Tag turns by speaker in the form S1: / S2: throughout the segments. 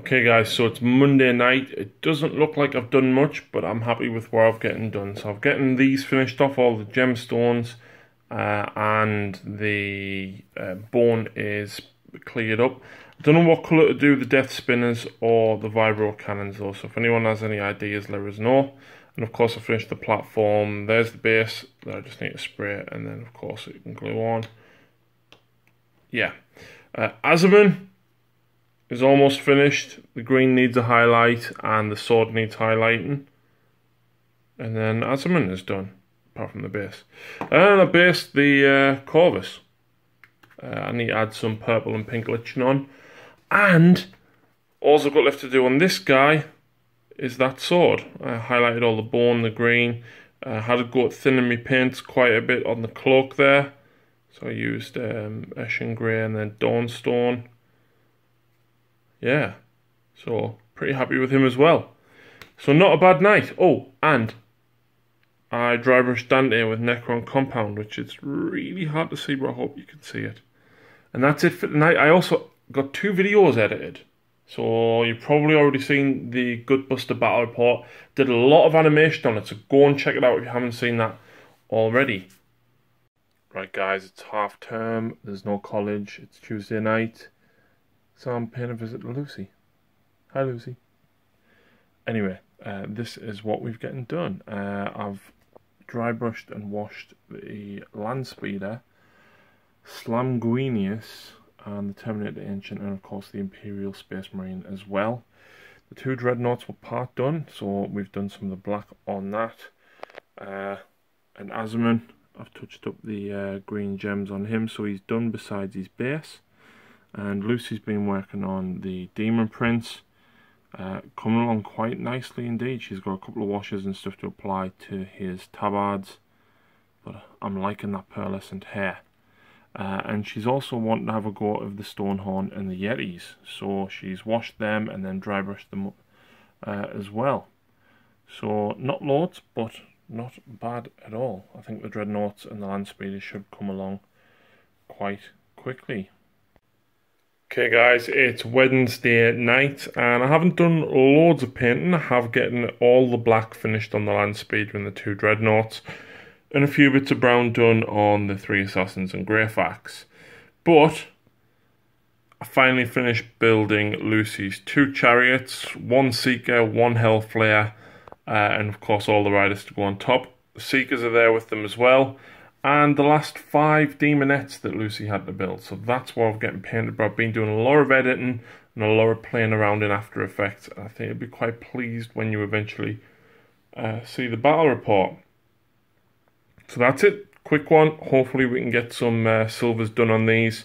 S1: Okay guys, so it's Monday night. It doesn't look like I've done much, but I'm happy with what I've getting done. So I've getting these finished off, all the gemstones, and the bone is cleared up. I don't know what colour to do the death spinners or the vibro cannons though, so if anyone has any ideas, let us know. And of course I finished the platform. There's the base that I just need to spray, and then of course it can glue on. Yeah. Azaman is almost finished. The green needs a highlight and the sword needs highlighting. And then Azaman is done, apart from the base. And I based the Corvus. I need to add some purple and pink liching on. And all I've got left to do on this guy is that sword. I highlighted all the bone, the green. Had to go thinning my paints quite a bit on the cloak there. So I used Eshin Grey and then Dawnstone. Yeah, so pretty happy with him as well. So not a bad night. Oh, and I dry brushed Dante with Necron Compound, which is really hard to see, but I hope you can see it. And that's it for tonight. I also got 2 videos edited. So you've probably already seen the Gutbuster Battle Report. Did a lot of animation on it, so go and check it out if you haven't seen that already. Right guys, it's half term, there's no college, it's Tuesday night. So I'm paying a visit to Lucy. Hi Lucy. Anyway, this is what we've gotten done. I've dry brushed and washed the Land Speeder, Slamguinius, and the Terminator Ancient, and of course the Imperial Space Marine as well. The 2 Dreadnoughts were part done, so we've done some of the black on that. And Azaman, I've touched up the green gems on him, so he's done besides his base. And Lucy's been working on the Demon Prince, coming along quite nicely indeed. She's got a couple of washes and stuff to apply to his tabards, but I'm liking that pearlescent hair. And she's also wanting to have a go of the Stonehorn and the Yetis, so she's washed them and then dry brushed them up as well. So not loads, but not bad at all. I think the Dreadnoughts and the Land Speeders should come along quite quickly. Okay guys, it's Wednesday night and I haven't done loads of painting. I have getting all the black finished on the Land Speeder and the 2 Dreadnoughts, and a few bits of brown done on the 3 Assassins and Greyfax. But I finally finished building Lucy's 2 chariots, 1 Seeker, 1 Hellflayer, and of course all the riders to go on top. The Seekers are there with them as well. And the last 5 demonettes that Lucy had to build. So that's what I'm getting painted. But I've been doing a lot of editing and a lot of playing around in After Effects. I think you'll be quite pleased when you eventually see the battle report. So that's it. Quick one. Hopefully we can get some silvers done on these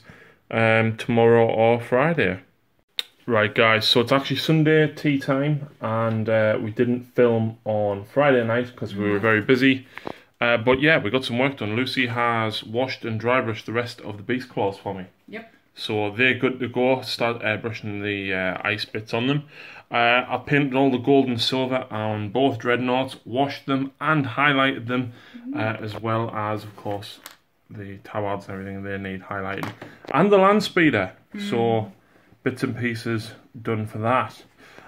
S1: tomorrow or Friday. Right guys, so it's actually Sunday tea time. And we didn't film on Friday night because we were very busy. But yeah, we got some work done. Lucy has washed and dry brushed the rest of the beast claws for me. Yep. So they're good to go. Start airbrushing the ice bits on them. I painted all the gold and silver on both Dreadnoughts, washed them and highlighted them, as well as, of course, the tabards and everything they need highlighting. And the Land Speeder. So bits and pieces done for that.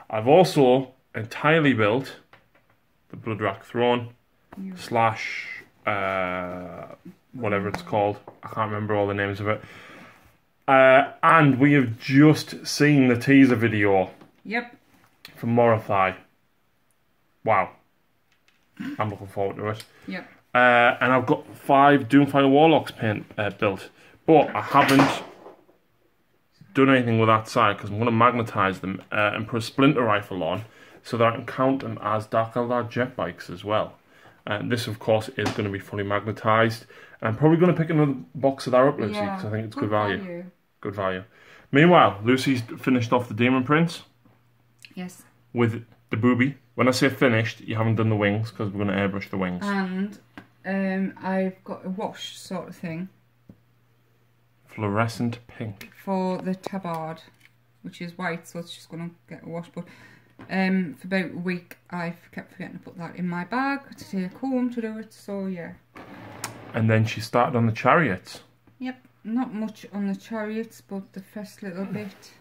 S1: I've also entirely built the Bloodrack Throne. Slash whatever it's called, I can't remember all the names of it, and we have just seen the teaser video from Morathai. Wow, I'm looking forward to it. And I've got 5 Doomfire Warlocks built, but I haven't done anything with that side because I'm going to magnetize them and put a splinter rifle on so that I can count them as Dark Eldar jet bikes as well. And this, of course, is going to be fully magnetised. I'm probably going to pick another box of that up, Lucy, because I think it's good value. Good value. Meanwhile, Lucy's finished off the Demon Prince. Yes. With the booby. When I say finished, you haven't done the wings, because we're going to airbrush the wings.
S2: And I've got a wash sort of thing.
S1: Fluorescent pink.
S2: For the tabard, which is white, so it's just going to get a wash. But for about a week I've kept forgetting to put that in my bag to take home to do it, so yeah.
S1: And then she started on the chariots.
S2: Yep, not much on the chariots, but the first little bit.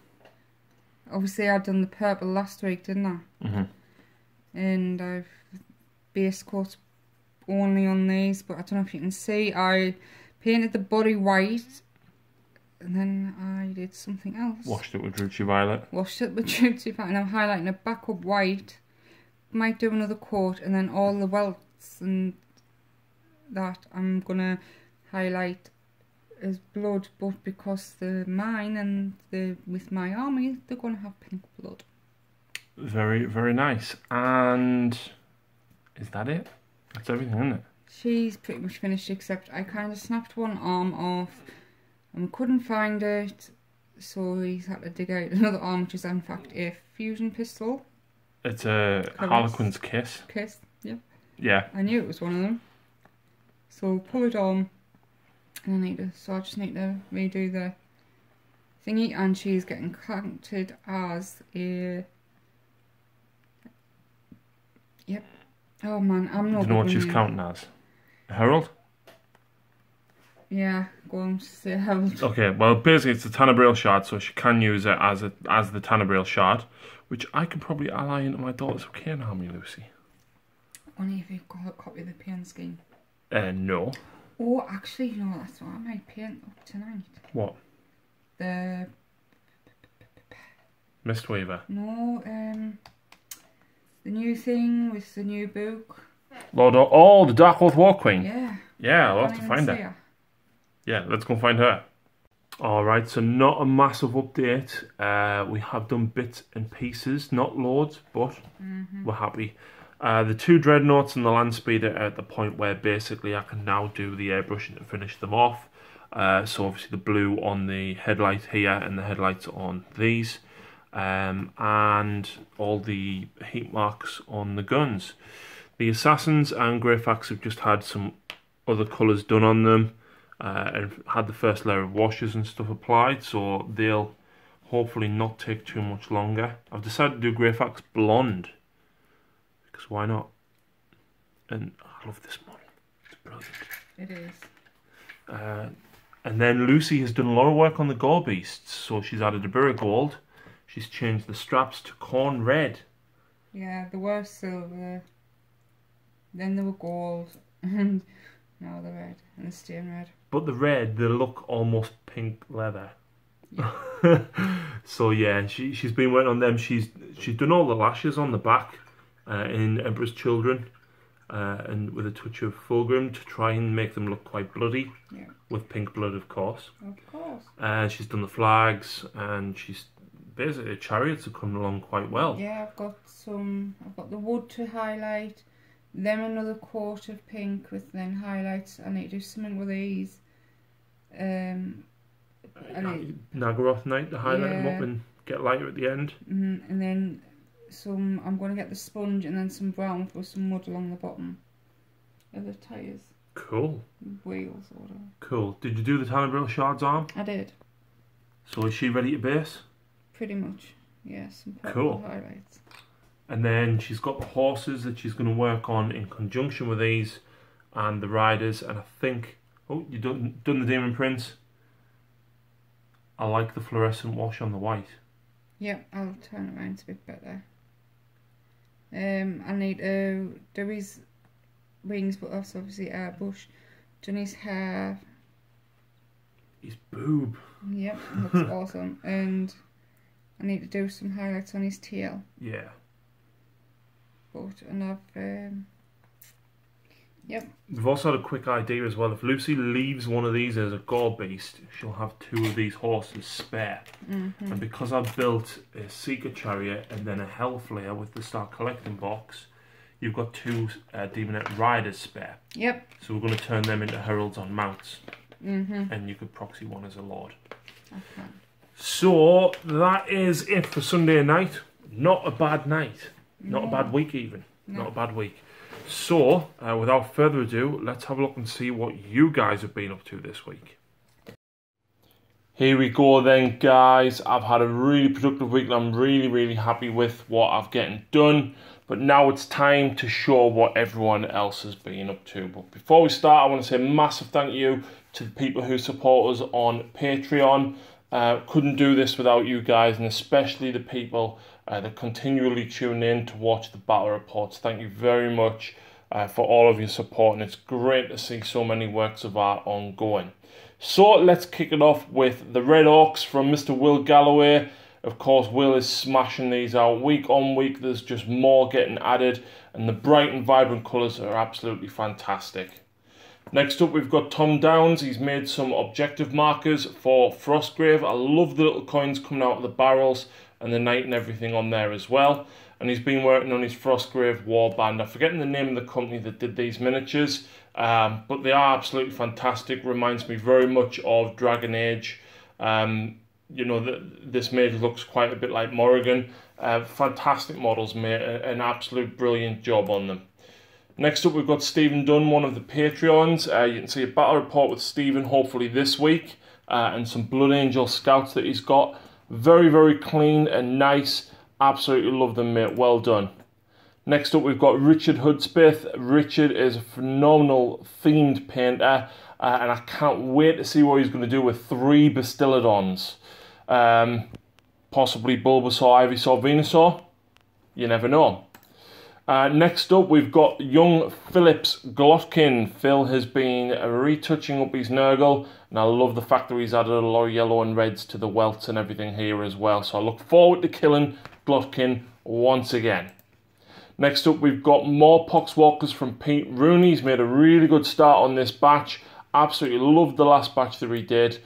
S2: obviously I'd done the purple last week, didn't I?
S1: Mm-hmm.
S2: And I've base coat only on these, but I don't know if you can see, I painted the body white and then I did something else.
S1: Washed it with Druchii Violet.
S2: Washed it with Druchii Violet, and I'm highlighting it back up white. Might do another coat, and then all the welts and that I'm gonna highlight as blood, but because they're mine and they're with my army, they're gonna have pink blood.
S1: Very, very nice. And is that it? That's everything, isn't it?
S2: She's pretty much finished, except I kind of snapped one arm off and couldn't find it, so he's had to dig out another arm, which is in fact a fusion pistol.
S1: It's a Harlequin's Kiss.
S2: Kiss, yeah.
S1: Yeah.
S2: I knew it was one of them. So pull it on, and I just need to redo the thingy, and she's getting counted as a... Yep. Oh man, I'm not...
S1: Do you know what she's counting as? A herald?
S2: Yeah, go on, say herald.
S1: Okay, well basically it's the Tenebrae shard, so she can use it as the Tenebrae shard, which I can probably ally into my Daughters of Cain army, Lucy.
S2: Only if you've got a copy of the paint scheme.
S1: No.
S2: Oh, actually, you know, that's what I might paint up tonight.
S1: What?
S2: The...
S1: Mistweaver?
S2: No, the new thing with the new book.
S1: Oh, the Dark Oath War Queen?
S2: Yeah.
S1: Yeah, we'll have to find her. Yeah, let's go find her. Alright, so not a massive update. We have done bits and pieces, not loads, but we're happy. The 2 dreadnoughts and the land speeder are at the point where basically I can now do the airbrushing to finish them off. So obviously the blue on the headlight here and the headlights on these. And all the heat marks on the guns. The assassins and Greyfax have just had some other colours done on them. And had the first layer of washes and stuff applied, so they'll hopefully not take too much longer. I've decided to do Greyfax blonde, because why not? And I love this model, it's brilliant.
S2: It is.
S1: And then Lucy has done a lot of work on the gore beasts, so she's added a bit of gold, she's changed the straps to corn red.
S2: Yeah, they were silver, then they were gold, and now they're red, and they're staying red.
S1: But the red, they look almost pink leather. Yeah. So yeah, she's been working on them. She's done all the lashes on the back in Emperor's Children, and with a touch of Fulgrim to try and make them look quite bloody. Yeah. With pink blood, of course.
S2: Of course.
S1: She's done the flags, and she's basically chariots have come along quite well.
S2: Yeah, I've got the wood to highlight. Then another coat of pink with then highlights. I need to do something with these.
S1: Nagaroth Night to highlight them up and get lighter at the end.
S2: And then I'm going to get the sponge and then some brown for some mud along the bottom of the tyres.
S1: Cool.
S2: Wheels or whatever.
S1: Cool. Did you do the Tenebrae shard's arm?
S2: I did.
S1: So is she ready to base?
S2: Pretty much. Yeah, some purple highlights.
S1: And then she's got the horses that she's going to work on in conjunction with these and the riders. And I think... Oh, you've done the Demon Prince. I like the fluorescent wash on the white.
S2: Yep, I'll turn it around a bit better. I need to do his wings, but also obviously airbrush. Done his hair.
S1: His boob.
S2: Yep, looks awesome. And I need to do some highlights on his tail.
S1: Yeah.
S2: And I've yep.
S1: We've also had a quick idea as well. If Lucy leaves one of these as a gore beast, she'll have 2 of these horses spare. And because I've built a Seeker Chariot and then a Hellflayer with the Start Collecting box, you've got 2 Demonette Riders spare.
S2: Yep.
S1: So we're going to turn them into heralds on mounts. And you could proxy one as a lord.
S2: Okay.
S1: So that is it for Sunday night. Not a bad night. Not a bad week even. Not a bad week. So, without further ado, let's have a look and see what you guys have been up to this week. Here we go then, guys. I've had a really productive week and I'm really happy with what I've getting done. But now it's time to show what everyone else has been up to. But before we start, I want to say a massive thank you to the people who support us on Patreon. Couldn't do this without you guys, and especially the people that continually tune in to watch the battle reports. Thank you very much for all of your support, and it's great to see so many works of art ongoing. So let's kick it off with the Red Orcs from Mr. Will Galloway. Of course, Will is smashing these out week on week. There's just more getting added, and the bright and vibrant colours are absolutely fantastic. Next up, we've got Tom Downs. He's made some objective markers for Frostgrave. I love the little coins coming out of the barrels and the knight and everything on there as well. And he's been working on his Frostgrave warband. I'm forgetting the name of the company that did these miniatures, but they are absolutely fantastic. Reminds me very much of Dragon Age. You know, this mage looks quite a bit like Morrigan. Fantastic models, mate. An absolute brilliant job on them. Next up, we've got Stephen Dunn, one of the Patreons. You can see a battle report with Stephen hopefully this week, and some Blood Angel scouts that he's got. Very, very clean and nice. Absolutely love them, mate. Well done. Next up, we've got Richard Hudspeth. Richard is a phenomenal themed painter, and I can't wait to see what he's going to do with 3 Bastiladons. Possibly Bulbasaur, Ivysaur, Venusaur. You never know. Next up, we've got young Phillips Glotkin. Phil has been retouching up his Nurgle, and I love the fact that he's added a lot of yellow and reds to the welts and everything here as well. So I look forward to killing Glotkin once again. Next up, we've got more Poxwalkers from Pete Rooney. He's made a really good start on this batch. Absolutely loved the last batch that he did,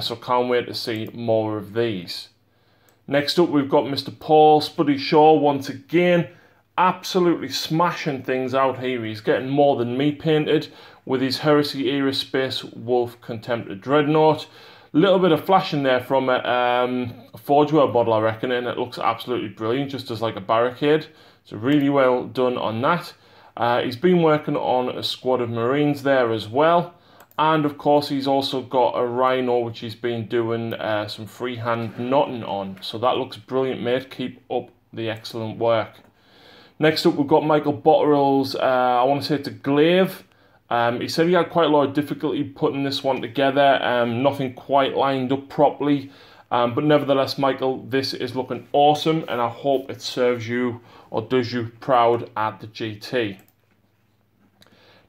S1: so can't wait to see more of these. Next up, we've got Mr. Paul Spuddy Shaw once again. Absolutely smashing things out here. He's getting more than me painted with his Heresy Era Space Wolf Contemptor Dreadnought. Little bit of flash in there from a Forge World bottle, I reckon, and it looks absolutely brilliant, just as like a barricade. So really well done on that. He's been working on a squad of Marines there as well. And of course, he's also got a Rhino, which he's been doing some freehand knotting on. So that looks brilliant, mate. Keep up the excellent work. Next up, we've got Michael Botterell's, I want to say it's a glaive. He said he had quite a lot of difficulty putting this one together. Nothing quite lined up properly. But nevertheless, Michael, this is looking awesome, and I hope it serves you or does you proud at the GT.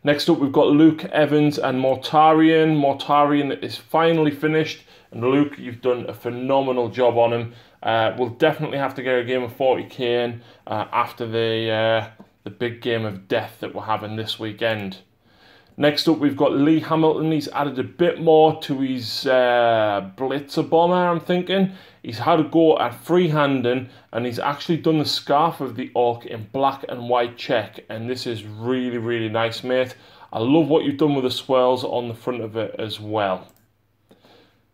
S1: Next up, we've got Luke Evans and Mortarian. Mortarian is finally finished, and Luke, you've done a phenomenal job on him. We'll definitely have to get a game of 40k in after the big game of death that we're having this weekend. Next up, we've got Lee Hamilton. He's added a bit more to his Blitzer Bomber, I'm thinking. He's had a go at freehanding, and he's actually done the scarf of the Orc in black and white check, and this is really, really nice, mate. I love what you've done with the swirls on the front of it as well.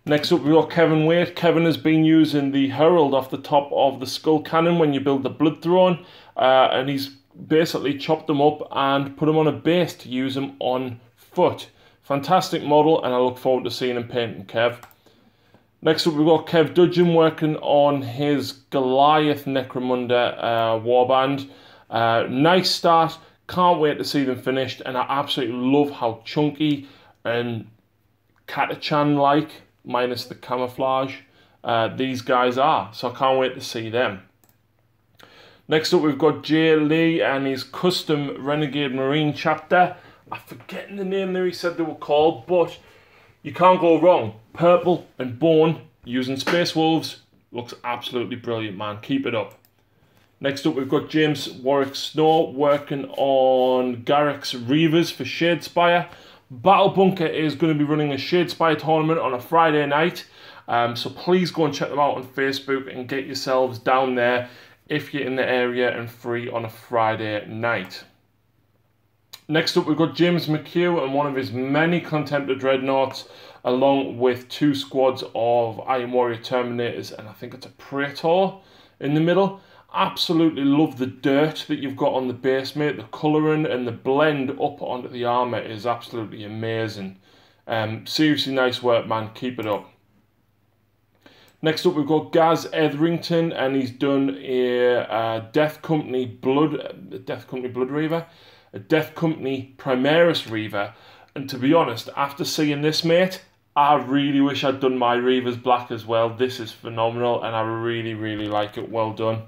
S1: Next up, we've got Kevin Waite. Kevin has been using the Herald off the top of the Skull Cannon when you build the Blood Throne, and he's basically chopped them up and put them on a base to use them on foot. Fantastic model, and I look forward to seeing him painting Kev. Next up, we've got Kev Dudgeon working on his Goliath Necromunda warband. Nice start. Can't wait to see them finished, and I absolutely love how chunky and Catachan-like, minus the camouflage, these guys are. So I can't wait to see them. Next up, we've got Jay Lee and his custom Renegade Marine chapter. I'm forgetting the name there he said they were called, but you can't go wrong. Purple and bone using Space Wolves. Looks absolutely brilliant, man. Keep it up. Next up, we've got James Warwick Snow working on Garrick's Reavers for Shadespire. Battle Bunker is going to be running a Shadespire tournament on a Friday night. So please go and check them out on Facebook and get yourselves down there if you're in the area and free on a Friday night. Next up, we've got James McHugh and one of his many Contemptor Dreadnoughts, along with 2 squads of Iron Warrior Terminators, and I think it's a Praetor in the middle. Absolutely love the dirt that you've got on the base, mate. The colouring and the blend up onto the armour is absolutely amazing. Seriously nice work, man. Keep it up. Next up, we've got Gaz Etherington, and he's done a Death Company Blood Reaver, a Death Company Primaris Reaver. And to be honest, after seeing this, mate, I really wish I'd done my Reavers black as well. This is phenomenal and I really, really like it. Well done.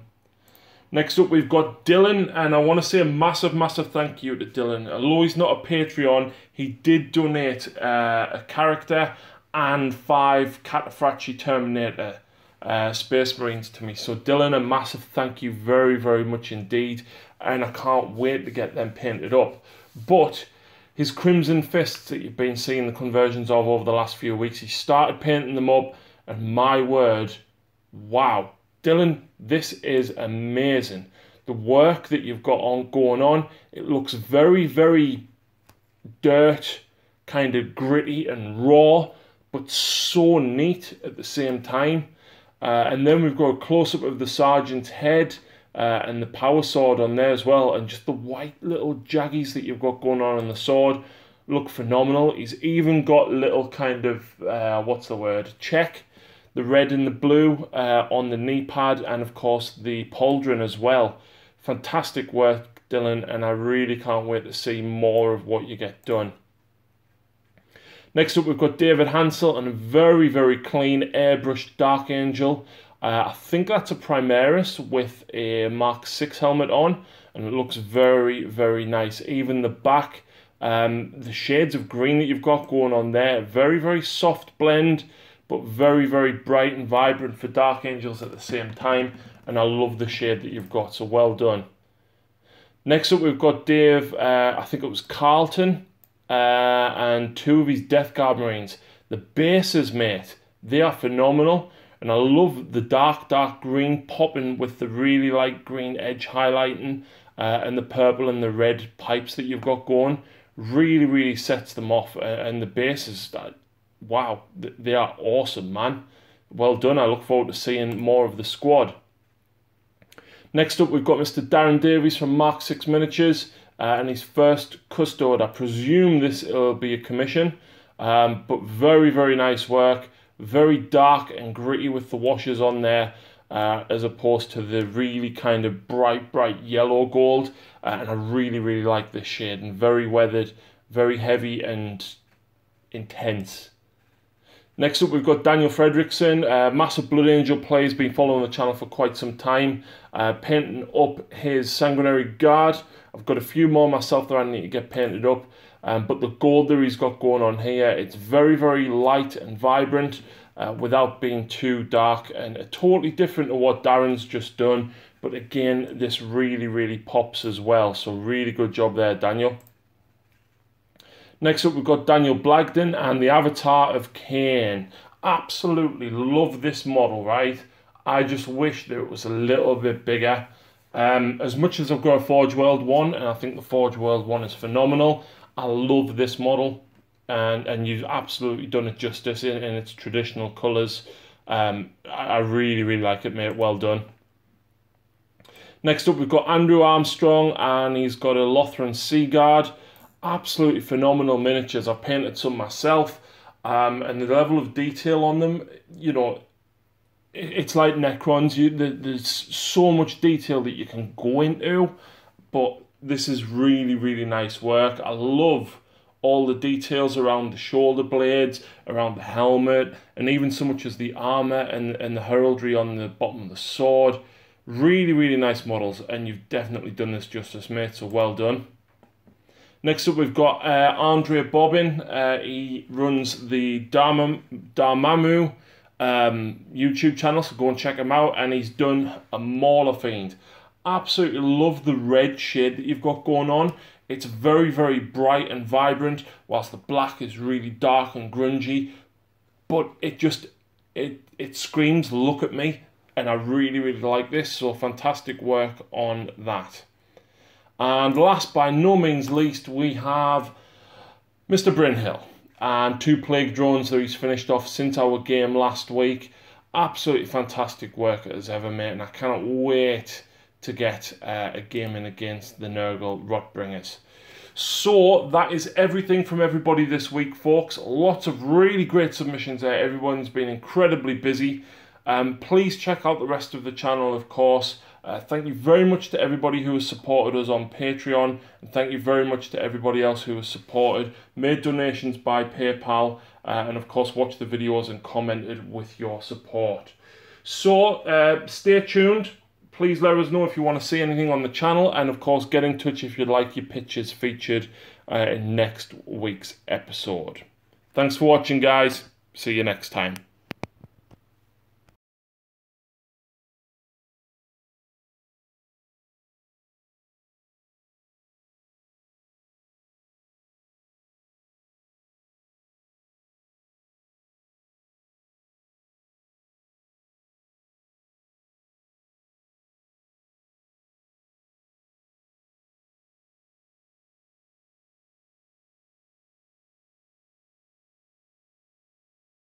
S1: Next up we've got Dylan, and I want to say a massive, massive thank you to Dylan. Although he's not a Patreon, he did donate a character and 5 Cataphractii Terminator Space Marines to me. So Dylan, a massive thank you very, very much indeed. And I can't wait to get them painted up. But his Crimson Fists that you've been seeing the conversions of over the last few weeks, he started painting them up, and my word, wow. Dylan, this is amazing. The work that you've got going on, it looks very, very dirt, kind of gritty and raw, but so neat at the same time. And then we've got a close-up of the Sergeant's head and the power sword on there as well, and just the white little jaggies that you've got going on the sword look phenomenal. He's even got little kind of, what's the word, check. The red and the blue on the knee pad, and of course the pauldron as well. Fantastic work, Dylan, and I really can't wait to see more of what you get done. Next up we've got David Hansel and a very, very clean airbrushed Dark Angel. I think that's a Primaris with a Mark 6 helmet on, and it looks very, very nice. Even the back, the shades of green that you've got going on there, very, very soft blend, but very, very bright and vibrant for Dark Angels at the same time. And I love the shade that you've got, so well done. Next up we've got Dave, I think it was Carlton, and 2 of his Death Guard Marines. The bases, mate, they are phenomenal. And I love the dark, dark green popping with the really light green edge highlighting, and the purple and the red pipes that you've got going. Really, really sets them off. And the bases, wow, they are awesome, man. Well done. I look forward to seeing more of the squad. Next up, we've got Mr. Darren Davies from Mark 6 Miniatures, and his first custode. I presume this will be a commission, but very, very nice work. Very dark and gritty with the washes on there, as opposed to the really kind of bright, bright yellow gold. And I really, really like this shade, and very weathered, very heavy and intense. Next up we've got Daniel Fredrickson, massive Blood Angel player, has been following the channel for quite some time, painting up his Sanguinary Guard. I've got a few more myself that I need to get painted up, but the gold that he's got going on here, it's very, very light and vibrant without being too dark, and totally different to what Darren's just done. But again, this really, really pops as well, so really good job there, Daniel. Next up, we've got Daniel Blagden and the Avatar of Cain. Absolutely love this model, right? I just wish that it was a little bit bigger. As much as I've got a Forge World 1, and I think the Forge World 1 is phenomenal, I love this model. And you've absolutely done it justice in its traditional colours. I really, really like it, mate. Well done. Next up, we've got Andrew Armstrong, and he's got a Lothran Sea Guard. Absolutely phenomenal miniatures. I've painted some myself, and the level of detail on them, you know, it's like Necrons. There's so much detail that you can go into, but this is really, really nice work. I love all the details around the shoulder blades, around the helmet, and even so much as the armor and the heraldry on the bottom of the sword. Really, really nice models, and you've definitely done this justice, mate, so well done. Next up, we've got Andre Bobbin. He runs the Darmamu YouTube channel, so go and check him out. And he's done a Mauler Fiend. Absolutely love the red shade that you've got going on. It's very, very bright and vibrant, whilst the black is really dark and grungy. But it screams, look at me. And I really, really like this, so fantastic work on that. And last, by no means least, we have Mr. Brynhill and 2 Plague Drones that he's finished off since our game last week. Absolutely fantastic work as ever, mate, and I cannot wait to get a game in against the Nurgle Rotbringers. So that is everything from everybody this week, folks. Lots of really great submissions there. Everyone's been incredibly busy. Please check out the rest of the channel, of course. Thank you very much to everybody who has supported us on Patreon, and thank you very much to everybody else who has supported, made donations by PayPal, and of course watched the videos and commented with your support. So stay tuned. Please let us know if you want to see anything on the channel, and of course get in touch if you'd like your pictures featured in next week's episode. Thanks for watching, guys. See you next time.